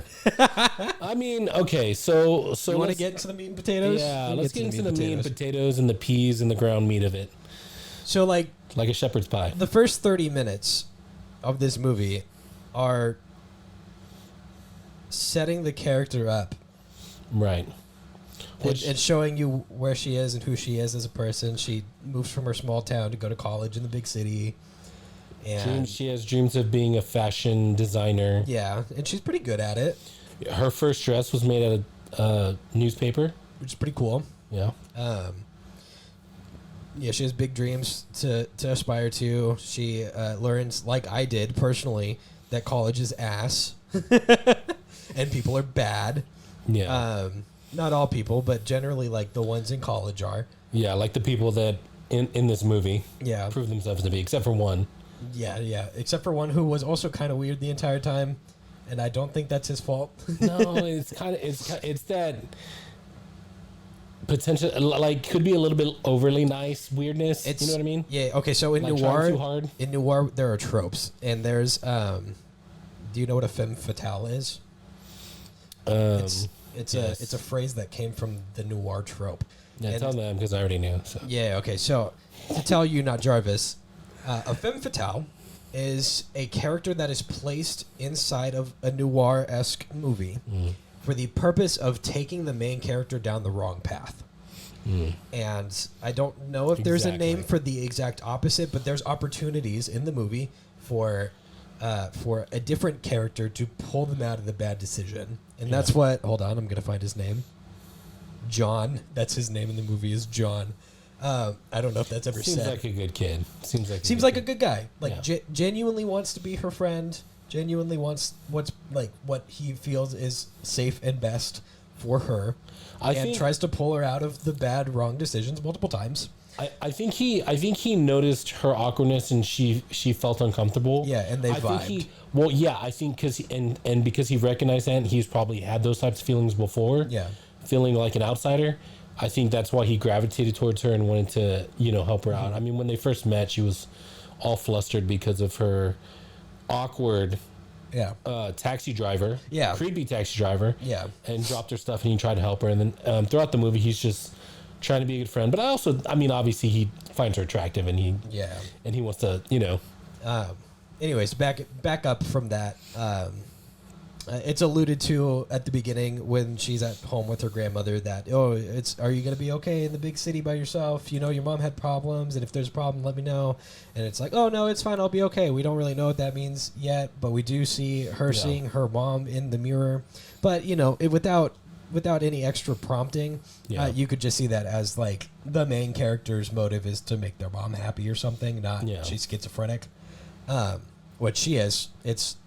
her. I mean, okay, so you want to get into the meat and potatoes? Yeah, let's get into the meat and potatoes and the peas and the ground meat of it. So, like a shepherd's pie. The first 30 minutes of this movie are setting the character up. Right. And showing you where she is and who she is as a person. She moves from her small town to go to college in the big city. And she has dreams of being a fashion designer. Yeah, and she's pretty good at it. Her first dress was made out of newspaper. Which is pretty cool. Yeah. Yeah, she has big dreams to aspire to. She learns, like I did personally, that college is ass. And people are bad. Yeah. Not all people, but generally, like, the ones in college are. Yeah, like the people that in this movie prove themselves to be, except for one. Yeah. Except for one who was also kind of weird the entire time, and I don't think that's his fault. No, it's that potential, like, could be a little bit overly nice weirdness. You know what I mean? Yeah. Okay. So in like noir, there are tropes, and there's do you know what a femme fatale is? It's a phrase that came from the noir trope. Yeah, tell them because I already knew. So. Yeah. Okay. So to tell you, not Jarvis, a femme fatale is a character that is placed inside of a noir-esque movie for the purpose of taking the main character down the wrong path. And I don't know if there's a name for the exact opposite, but there's opportunities in the movie for a different character to pull them out of the bad decision. And that's what... Hold on, I'm going to find his name. John. That's his name in the movie, is John. I don't know if that's ever said. Seems like a good kid. Seems like a good guy. Like, genuinely wants to be her friend. Genuinely wants what he feels is safe and best for her. And tries to pull her out of the bad, wrong decisions multiple times. I think he noticed her awkwardness and she felt uncomfortable. Yeah, and they vibed. I think because he recognized that and he's probably had those types of feelings before. Yeah. Feeling like an outsider. I think that's why he gravitated towards her and wanted to, help her out. I mean, when they first met, she was all flustered because of her awkward taxi driver. Yeah. Creepy taxi driver. Yeah. And dropped her stuff and he tried to help her. And then throughout the movie, he's just trying to be a good friend. But obviously he finds her attractive and he wants to, Anyways, back up from that. It's alluded to at the beginning when she's at home with her grandmother that, are you going to be okay in the big city by yourself? Your mom had problems, and if there's a problem, let me know. And it's like, oh, no, it's fine. I'll be okay. We don't really know what that means yet, but we do see her seeing her mom in the mirror. But, without any extra prompting, you could just see that as, like, the main character's motive is to make their mom happy or something, not she's schizophrenic. What she is,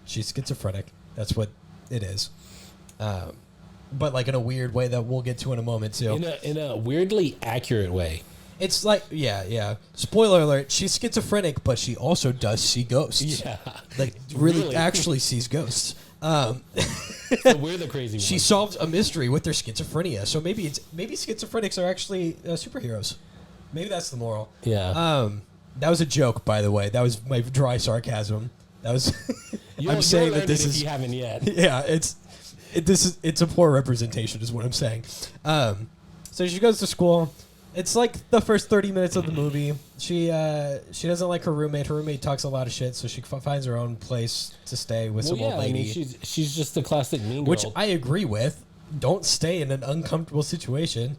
she's schizophrenic. That's what it is. But like in a weird way that we'll get to in a moment too. In a weirdly accurate way. It's like, spoiler alert, she's schizophrenic, but she also does see ghosts. Yeah. Like really actually sees ghosts. So we're the crazy ones. She solves a mystery with her schizophrenia. So maybe schizophrenics are actually superheroes. Maybe that's the moral. Yeah. That was a joke, by the way. That was my dry sarcasm. That was. I'm saying that this is. If you haven't yet. Yeah, it's a poor representation, is what I'm saying. So she goes to school. It's like the first 30 minutes of the movie. She doesn't like her roommate. Her roommate talks a lot of shit, so she finds her own place to stay with some old lady. I mean, she's just the classic mean girl. Which I agree with. Don't stay in an uncomfortable situation.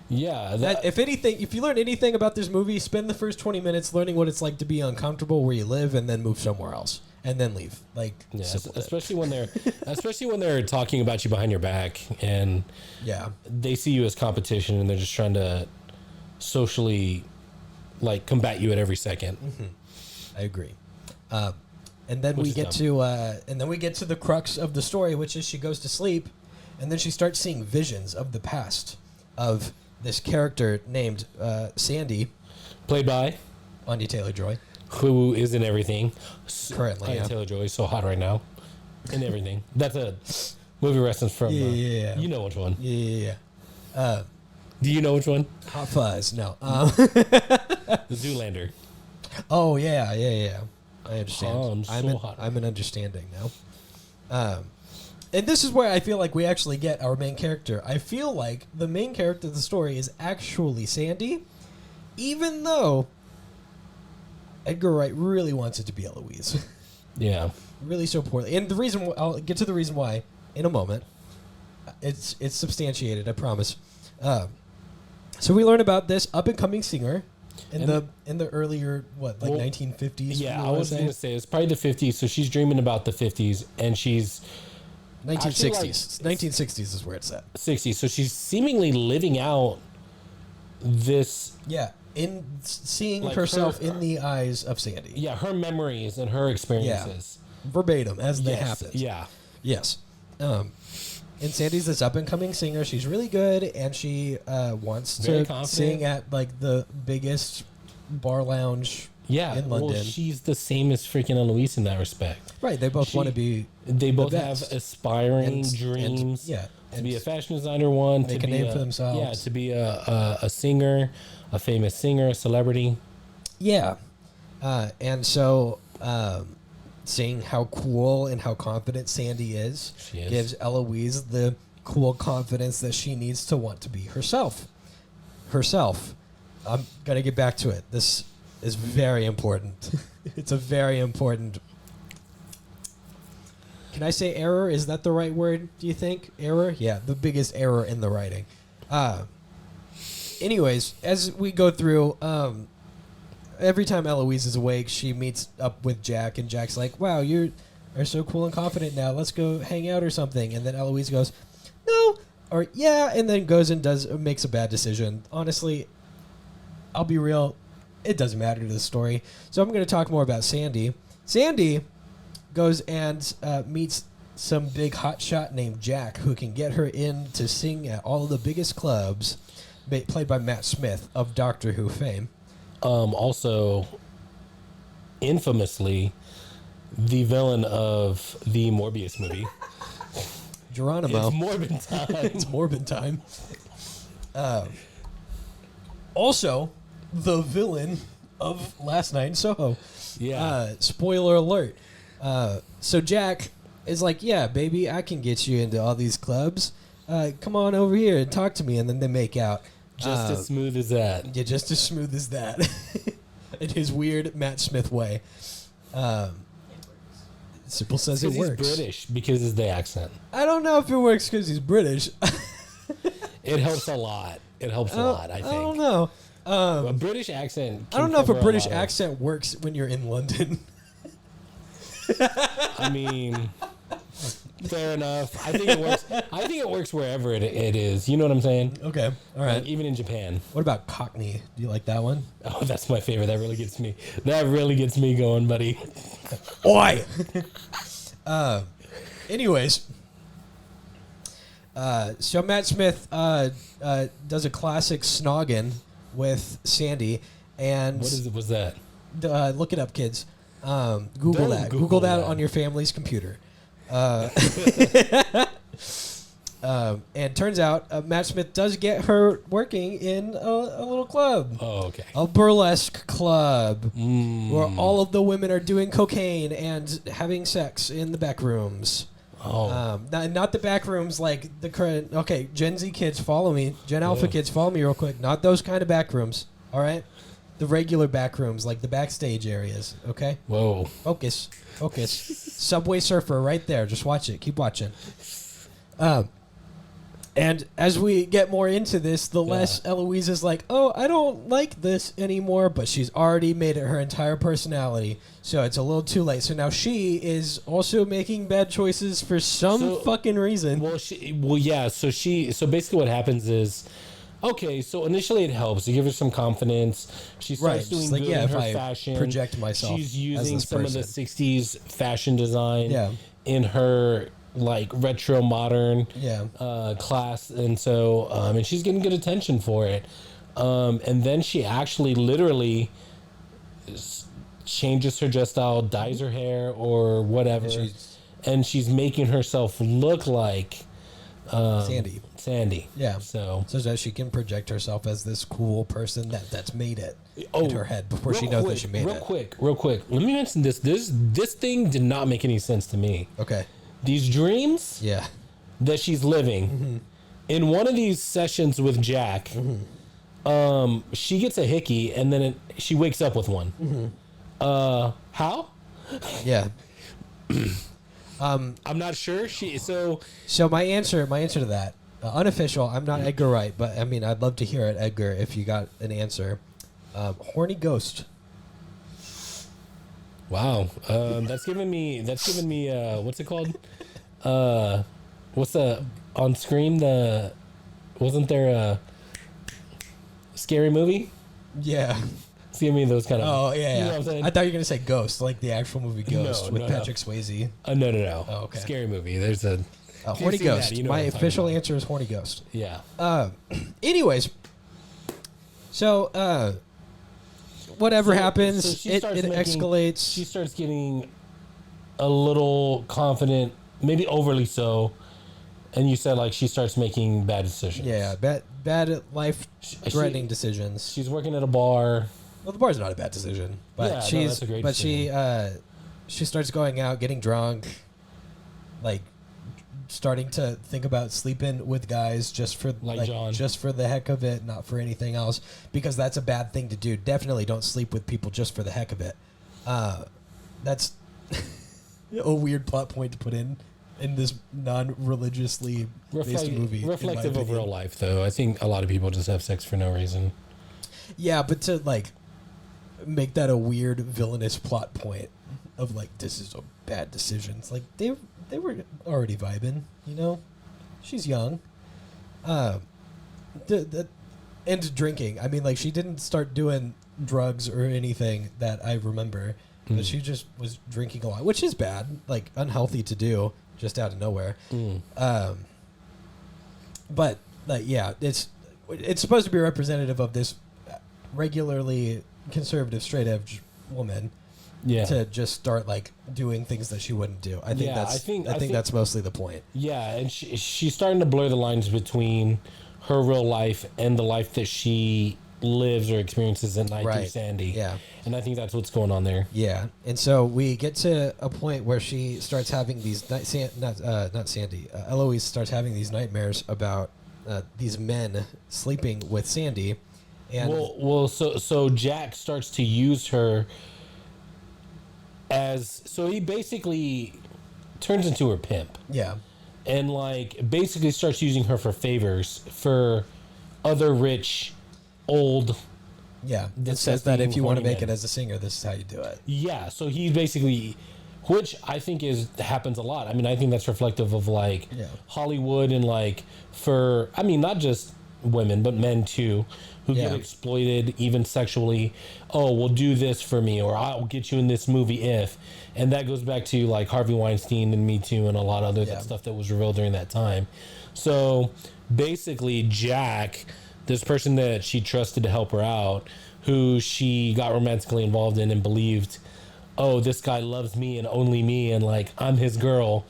Yeah. If you learn anything about this movie, spend the first 20 minutes learning what it's like to be uncomfortable where you live, and then move somewhere else, and then leave. Like, especially when they're talking about you behind your back, and they see you as competition, and they're just trying to socially, like, combat you at every second. Mm-hmm. I agree. And then we get to the crux of the story, which is she goes to sleep, and then she starts seeing visions of the past of this character named Sandy, played by Anya Taylor-Joy, who is in everything currently. Anya Taylor-Joy is so hot right now, in everything. That's a movie reference from. You know which one? Yeah. Do you know which one? Hot Fuzz. No. The Zoolander. Oh yeah. I understand. I'm so hot. I'm an understanding now. And this is where I feel like we actually get our main character. I feel like the main character of the story is actually Sandy, even though Edgar Wright really wants it to be Eloise. Yeah. Really so poorly. And the reason, I'll get to the reason why in a moment. It's substantiated, I promise. So we learn about this up-and-coming singer in the earlier, 1950s? Yeah, I was going to say, it's probably the 50s, so she's dreaming about the 50s, and she's... 1960s. 1960s is where it's at. 60s, so she's seemingly living out this... Yeah, in seeing herself in the eyes of Sandy. Yeah, her memories and her experiences. Yeah. Verbatim, as they happen. Yeah. Yes. And Sandy's this up-and-coming singer. She's really good, and she wants to sing at, the biggest bar lounge in London. Well, she's the same as freaking Eloise in that respect. Right. They both want to be They both have aspiring dreams. To be a fashion designer, make a name for themselves. Yeah, to be a singer, a famous singer, a celebrity. Yeah. And so... seeing how cool and how confident Sandy is, gives Eloise the cool confidence that she needs to want to be herself. I'm going to get back to it. This is very important. It's a very important... Can I say error? Is that the right word, do you think? Error? Yeah, the biggest error in the writing. Anyways, as we go through... every time Eloise is awake, she meets up with Jack, and Jack's like, wow, you're so cool and confident now. Let's go hang out or something. And then Eloise goes, no, or yeah, and then goes and makes a bad decision. Honestly, I'll be real, it doesn't matter to the story. So I'm going to talk more about Sandy. Sandy goes and meets some big hotshot named Jack, who can get her in to sing at all of the biggest clubs, played by Matt Smith of Doctor Who fame. Also, infamously, the villain of the Morbius movie. Geronimo. It's Morbin time. It's Morbin time. Also, the villain of Last Night in Soho. Yeah. Spoiler alert. So Jack is like, yeah, baby, I can get you into all these clubs. Come on over here and talk to me. And then they make out. Just as smooth as that. Yeah, just as smooth as that. In his weird Matt Smith way. Simple says it works. He's British because it's the accent. I don't know if it works because he's British. It helps a lot. I think. I don't know. A British accent. I don't know if a British accent works when you're in London. I mean... Fair enough. I think it works. I think it works wherever it is. You know what I'm saying? Okay. All right. Like even in Japan. What about Cockney? Do you like that one? Oh, that's my favorite. That really gets me. That really gets me going, buddy. Oi. Anyways. So Matt Smith does a classic snogging with Sandy, and was that? Look it up, kids. Google that. Google that on your family's computer. And turns out Matt Smith does get her working in a little club. Oh, okay. A burlesque club where all of the women are doing cocaine and having sex in the back rooms. Oh. Not the back rooms like the current... Okay, Gen Z kids, follow me. Gen Alpha kids, follow me real quick. Not those kind of back rooms, all right? The regular back rooms, like the backstage areas, okay? Whoa. Focus. Subway Surfer right there. Just watch it. Keep watching. And as we get more into this, the less Eloise is like, oh, I don't like this anymore, but she's already made it her entire personality. So it's a little too late. So now she is also making bad choices for some fucking reason. So basically what happens is, okay, so initially it helps to give her some confidence. She starts doing good in her fashion. Project myself. She's using some of the 60s fashion design in her like retro modern class, and so and she's getting good attention for it. And then she actually literally changes her dress style, dyes her hair or whatever, and she's making herself look like Sandy. Yeah. So that she can project herself as this cool person that's made it in her head before she knows that she made it. Real quick. Let me mention this. This thing did not make any sense to me. Okay. these dreams that she's living. In one of these sessions with Jack, she gets a hickey and then she wakes up with one. How? Yeah. I'm not sure. So my answer to that, unofficial. I'm not Edgar Wright, but I mean, I'd love to hear it, Edgar, if you got an answer. Horny ghost. Wow, that's giving me what's it called? What's the on Scream? Wasn't there a scary movie? Yeah. It's giving me those kind of. Oh yeah. You know what I'm saying? I thought you were gonna say Ghost, like the actual movie Ghost with Patrick Swayze. No. Oh, okay. Scary movie. There's a Horny Ghost. That, my official answer is Horny Ghost. Yeah. Anyways, so whatever happens, it escalates. She starts getting a little confident, maybe overly so, and you said like she starts making bad decisions. Yeah, bad life-threatening decisions. She's working at a bar. Well, the bar's not a bad decision, but that's a great decision. She starts going out, getting drunk, like starting to think about sleeping with guys just for John. Just for the heck of it, not for anything else, because that's a bad thing to do. Definitely don't sleep with people just for the heck of it. That's a weird plot point to put in this non-religiously based movie. Reflective of real life, though. I think a lot of people just have sex for no reason. Yeah, but to like make that a weird villainous plot point of like, this is a bad decision. It's like they were already vibing, you know. She's young. And drinking. I mean, like, she didn't start doing drugs or anything that I remember, but she just was drinking a lot, which is bad, like unhealthy to do just out of nowhere. But like, yeah, it's supposed to be representative of this regularly conservative straight edge woman. Yeah. To just start like doing things that she wouldn't do. I think that's mostly the point. Yeah, and she's starting to blur the lines between her real life and the life that she lives or experiences at night through Sandy. Yeah. And I think that's what's going on there. Yeah. And so we get to a point where she starts having these Eloise starts having these nightmares about these men sleeping with Sandy. And so Jack starts to use her so he basically turns into her pimp. Yeah. And like basically starts using her for favors for other rich old. Yeah. It says that if you want to make it as a singer, this is how you do it. Yeah. So he basically, which I think happens a lot. I mean, I think that's reflective of like Hollywood and like not just women, but men too, who get exploited even sexually. Oh, we'll do this for me, or I'll get you in this movie if. And that goes back to like Harvey Weinstein and Me Too and a lot of other stuff that was revealed during that time. So basically Jack, this person that she trusted to help her out, who she got romantically involved in and believed, oh, this guy loves me and only me and like I'm his girl.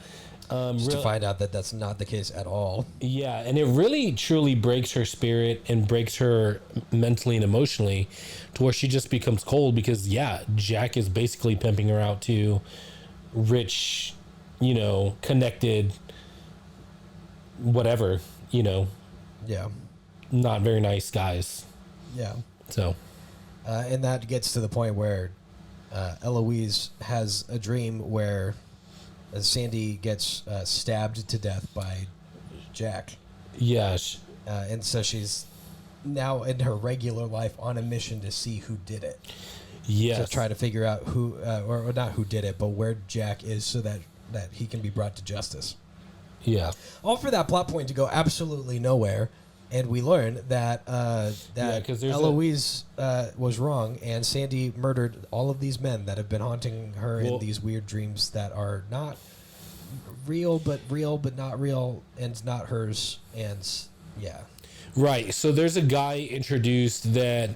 Just to find out that that's not the case at all. Yeah, and it really truly breaks her spirit and breaks her mentally and emotionally to where she just becomes cold because, Jack is basically pimping her out to rich, connected, whatever, Yeah. Not very nice guys. Yeah. So. And that gets to the point where Eloise has a dream where Sandy gets stabbed to death by Jack. Yes. And so she's now in her regular life on a mission to see who did it. Yes. To try to figure out who, or not who did it, but where Jack is so that he can be brought to justice. Yeah. All for that plot point to go absolutely nowhere. And we learn that Eloise was wrong, and Sandy murdered all of these men that have been haunting her in these weird dreams that are not real, but not real, and not hers. And right. So there's a guy introduced that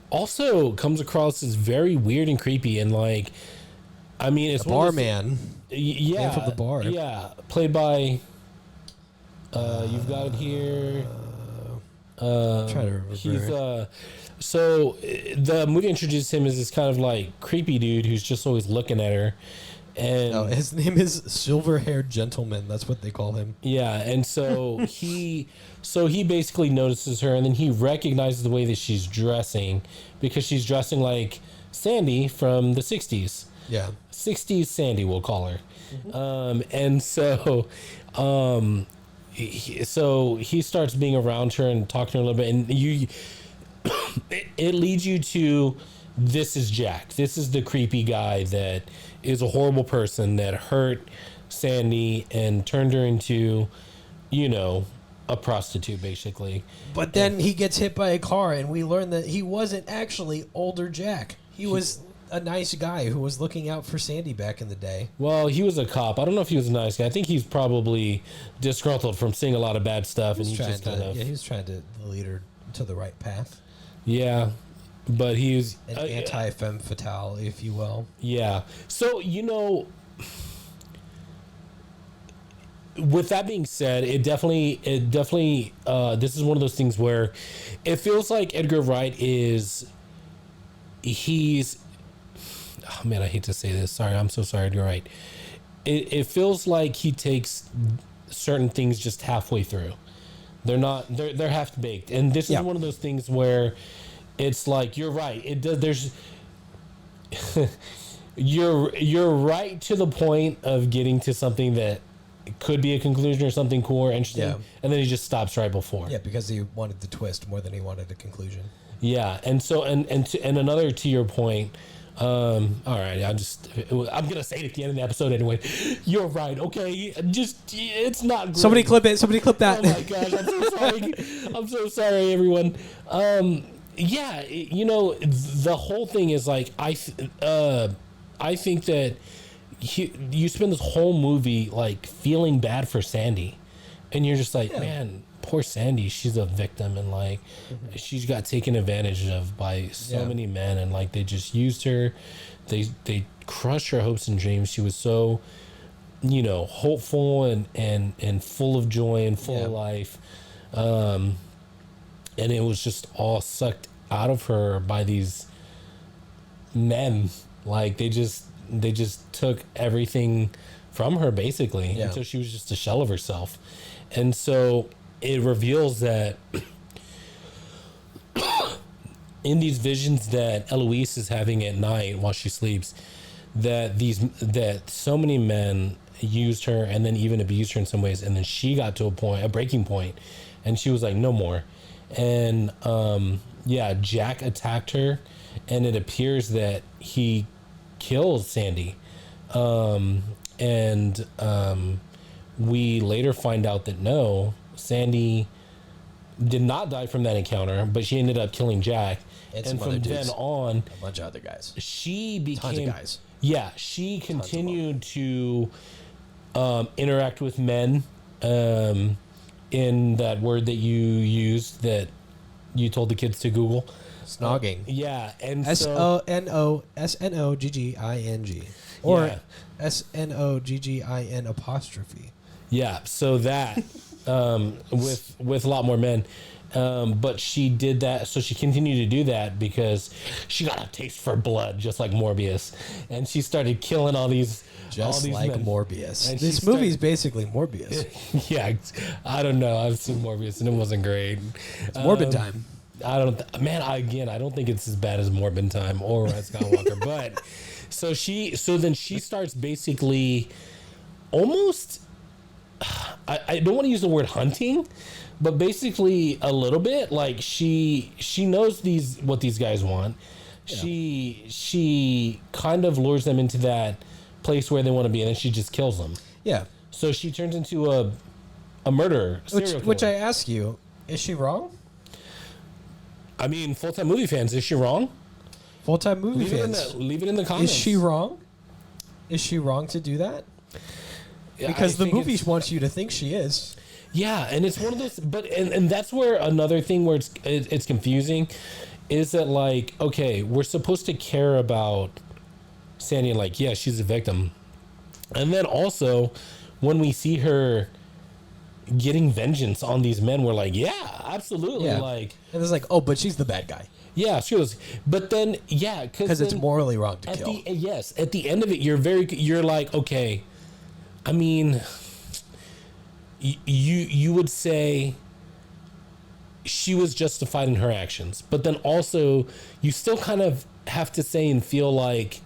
also comes across as very weird and creepy, and like, I mean, it's a barman. Yeah, man from the bar. Yeah, played by. You've got it here. Try to remember. He's so the movie introduced him as this kind of like creepy dude who's just always looking at her, And no, his name is Silver-Haired Gentleman. That's what they call him. Yeah, and so he basically notices her, and then he recognizes the way that she's dressing, because she's dressing like Sandy from the 60s. Yeah. 60s Sandy, we'll call her. So he starts being around her and talking to her a little bit, and it leads you to, this is Jack. This is the creepy guy that is a horrible person that hurt Sandy and turned her into, a prostitute, basically. But then he gets hit by a car, and we learn that he wasn't actually older Jack. He was a nice guy who was looking out for Sandy back in the day. Well, he was a cop. I don't know if he was a nice guy. I think he's probably disgruntled from seeing a lot of bad stuff, and he was trying to lead her to the right path. Yeah. But he's an anti-femme fatale, if you will. Yeah. So, with that being said, it definitely, this is one of those things where it feels like Edgar Wright oh man, I hate to say this. Sorry, I'm so sorry, Edgar Wright. It feels like he takes certain things just halfway through. They're half baked, and this is one of those things where it's like, you're right. You're right to the point of getting to something that could be a conclusion or something cool or interesting, and then he just stops right before. Yeah, because he wanted the twist more than he wanted a conclusion. Yeah, and so and another, to your point. All right, I'm gonna say it at the end of the episode anyway. You're right. Okay, it's not great. Somebody clip it. Somebody clip that. Oh my gosh, I'm so sorry. I'm so sorry, everyone. Yeah, the whole thing is like, I think that you spend this whole movie like feeling bad for Sandy, and you're just like, man, poor Sandy. She's a victim, and like she's got taken advantage of by so many men, and like they just used her. They crushed her hopes and dreams. She was so, hopeful and full of joy and full of life. And it was just all sucked out of her by these men. Like they just took everything from her, basically, until she was just a shell of herself. And so it reveals that in these visions that Eloise is having at night while she sleeps, that so many men used her and then even abused her in some ways, and then she got to a breaking point, and she was like, no more. And Jack attacked her, and it appears that he kills Sandy, we later find out that no, Sandy did not die from that encounter, but she ended up killing Jack. And from then on, a bunch of other guys. She became tons of guys. Yeah, she continued to interact with men. In that word that you used that you told the kids to Google, snogging. And SONOGGING or SNOGGIN apostrophe. Yeah, so that with a lot more men. But she did that, so she continued to do that because she got a taste for blood, just like Morbius, and she started killing all these. Just like men. Morbius. And this movie is basically Morbius. Yeah, I don't know. I've seen Morbius and it wasn't great. It's Morbid Time. I don't think it's as bad as Morbid Time or Rise of Skywalker. But so then she starts basically almost. I don't want to use the word hunting, but basically a little bit. Like she knows what these guys want. Yeah. She kind of lures them into that place where they want to be, and then she just kills them. Yeah. So she turns into a murderer, which I ask you, is she wrong? I mean, full-time movie fans, is she wrong? Full-time movie fans, leave it in the comments. Is she wrong? Is she wrong to do that? Because the movie wants you to think she is. Yeah, and it's one of those, but and that's where another thing where it's confusing is that, like, okay, we're supposed to care about Sandy and like, yeah, she's a victim. And then also when we see her getting vengeance on these men, we're like, yeah, absolutely. Yeah. Like, and it's like, oh, but she's the bad guy. Yeah, she was. But then, yeah, because it's morally wrong to kill. At the end of it, you're like, okay. I mean, you would say she was justified in her actions, but then also you still kind of have to say and feel like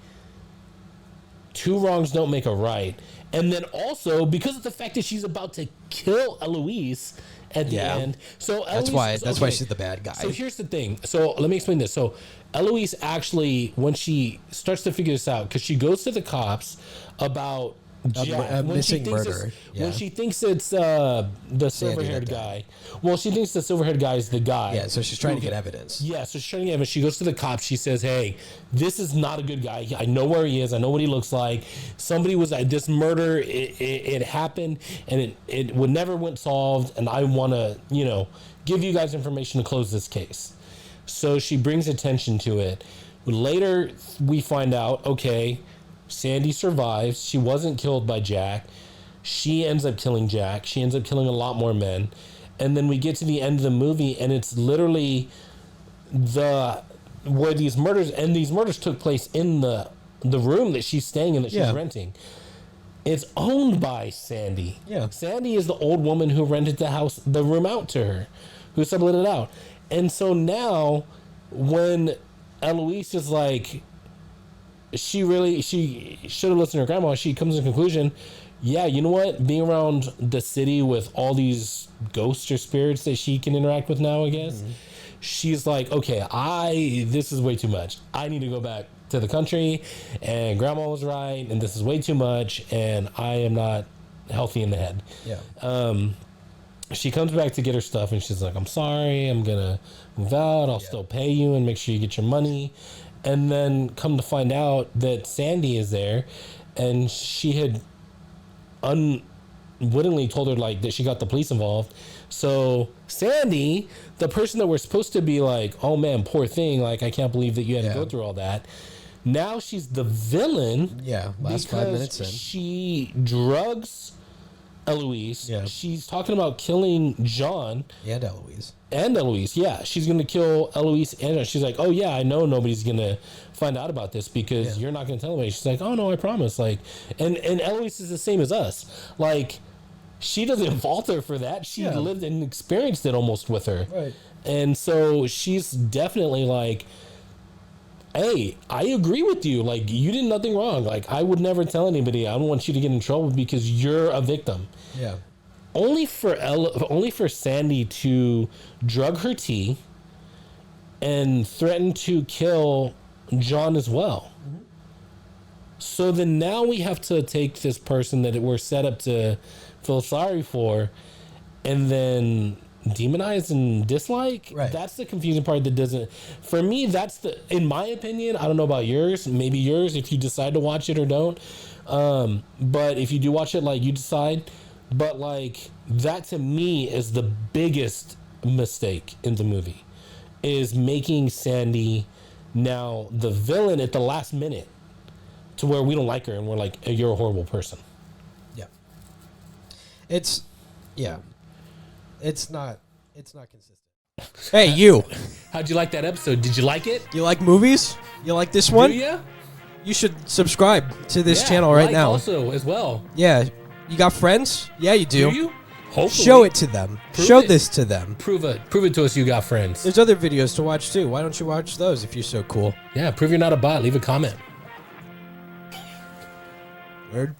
two wrongs don't make a right. And then also because of the fact that she's about to kill Eloise at the end. So Eloise, that's why she's the bad guy. So here's the thing. So let me explain this. So Eloise actually, when she starts to figure this out, because she goes to the cops about a missing murder. When she thinks it's the silver-haired guy. Well, she thinks the silver-haired guy is the guy. Yeah, so she's trying to get evidence. Yeah, so she's trying to get evidence. She goes to the cops. She says, hey, this is not a good guy. I know where he is. I know what he looks like. Somebody was at this murder. It happened, and it would never went solved, and I want to, give you guys information to close this case. So she brings attention to it. Later, we find out, okay, Sandy survives. She wasn't killed by Jack. She ends up killing Jack. She ends up killing a lot more men. And then we get to the end of the movie, and it's literally where these murders took place in the room that she's staying in, that she's renting. It's owned by Sandy. Yeah. Sandy is the old woman who rented the room out to her, who subletted it out. And so now when Eloise is like, she should have listened to her grandma, she comes to the conclusion, yeah, you know what? Being around the city with all these ghosts or spirits that she can interact with now, I guess, she's like, okay, this is way too much. I need to go back to the country, and grandma was right, and this is way too much, and I am not healthy in the head. Yeah. She comes back to get her stuff, and she's like, I'm sorry, I'm going to move out. I'll still pay you and make sure you get your money. And then come to find out that Sandy is there, and she had unwittingly told her like that she got the police involved. So Sandy, the person that we're supposed to be like, oh man, poor thing, like I can't believe that you had to go through all that. Now she's the villain. Yeah, last 5 minutes in. She drugs Eloise. Yeah. She's talking about killing John. And Eloise. Yeah. She's going to kill Eloise and she's like, oh yeah, I know nobody's going to find out about this because you're not going to tell anybody. She's like, oh no, I promise. Like, and Eloise is the same as us. Like, she doesn't falter for that. She lived and experienced it almost with her. Right. And so she's definitely like, hey, I agree with you. Like, you did nothing wrong. Like, I would never tell anybody. I don't want you to get in trouble because you're a victim. Yeah. Only for Sandy to drug her tea and threaten to kill John as well. Mm-hmm. So then now we have to take this person that we're set up to feel sorry for and then demonize and dislike. Right. That's the confusing part that doesn't, for me, that's in my opinion, I don't know about yours, maybe yours if you decide to watch it or don't, but if you do watch it, like, you decide, but like that to me is the biggest mistake in the movie, is making Sandy now the villain at the last minute to where we don't like her and we're like, you're a horrible person. It's not consistent. Hey, you. How'd you like that episode? Did you like it? You like movies? You like this one? Do ya? You should subscribe to this channel right now. Also, as well. Yeah. You got friends? Yeah, you do. Do you? Hopefully. Show it to them. Show this to them. Prove it to us you got friends. There's other videos to watch too. Why don't you watch those if you're so cool? Yeah, prove you're not a bot. Leave a comment. Nerd.